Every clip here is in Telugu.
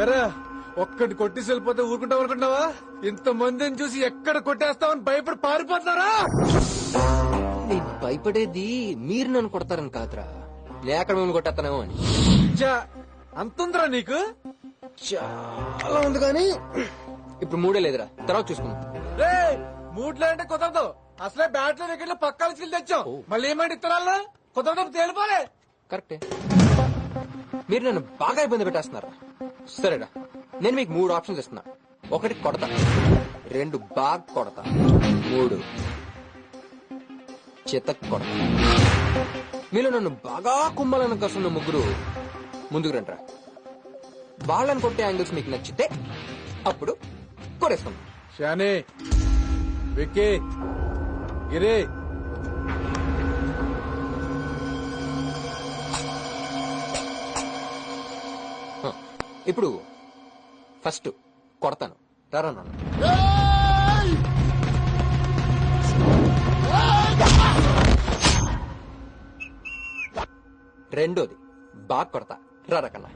ఎరా ఒక్కటి కొట్టేసి వెళ్ళిపోతే ఊరుకుంటావు అనుకుంటున్నావా? ఇంత మందిని చూసి ఎక్కడ కొట్టేస్తావని భయపడి పారిపోతున్నారా? నేను భయపడేది మీరు నన్ను కొడతారని కాదురా, లేక మేము కొట్టేస్తానేమో అని. అంతుందిరా నీకు? చాలా ఉంది కానీ ఇప్పుడు మూడే లేదురా, తర్వాత చూసుకుందాం. రే మూడ్లో అంటే కుదరదు. అసలే బ్యాట్లో వికెట్లు పక్కాల చిల్లు తెచ్చాం. మళ్ళీ ఏమంటే ఇత్తనాలనా కుదరదు, తేలిపోలే. కరెక్టే, మీరు నన్ను బాగా ఇబ్బంది పెట్టేస్తున్నారా? సరేరా, నేను మీకు 3 ఆప్షన్స్ ఇస్తున్నా. 1 కొడతా, 2 బాగా కొడతా, 3 చితక్ కొడతా. మీలో నన్ను బాగా కుమ్మాలని కస్తున్న ముగ్గురు ముందుకు రండిరా. వాళ్ళని కొట్టే యాంగిల్స్ మీకు నచ్చితే అప్పుడు కొడేసుకుందాం. శానే, విక్కీ, గిరి, ఇప్పుడు ఫస్ట్ కొడతాను, రారా నాన్న. రెండోది బాగా కొడతా, రారా కన్నా.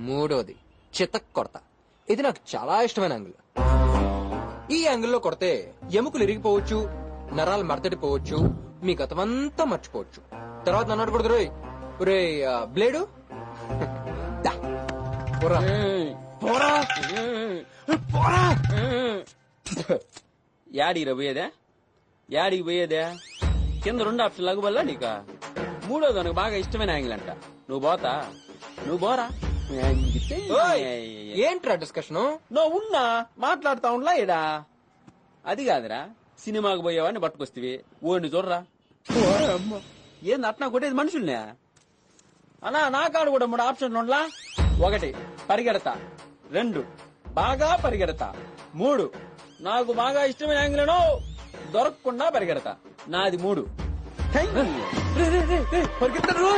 మూడోది చితక్ కొడతా. ఇది నాకు చాలా ఇష్టమైన యాంగిల్. ఈ యాంగిల్లో కొడితే ఎముకలు ఇరిగిపోవచ్చు, నరాలు మడతడిపోవచ్చు, మీ గతమంతా మర్చిపోవచ్చు. తర్వాత నన్ను అడగకూడదు రోయ్. రే బ్లేడు యాడికి పోయేదే? యాడికి పోయేదే? కింద 2 ఆప్షన్ లగుబల్లా నీకా? మూడోది నాకు బాగా ఇష్టమైన యాంగిల్ అంట. నువ్వు పోతా, నువ్వు పోరా. ఏంట్రా డిస్కషన్? నువ్వు ఉన్నా మాట్లాడుతా ఉండలా ఇడా. అది కాదురా, సినిమాకు పోయేవాడిని పట్టుకొస్తేవి ఓడిని చూడరా. ఏంది అట్నా కొట్టేది మనుషుల్నే? అన్నా నా కాడు కూడా 3 ఆప్షన్లు ఉండలా. 1 పరిగెడతా, 2 బాగా పరిగెడతా, 3 నాకు బాగా ఇష్టమైన యాంగిల్ దొరకకుండా పరిగెడతా. నాది 3. పరిగెత్తారు.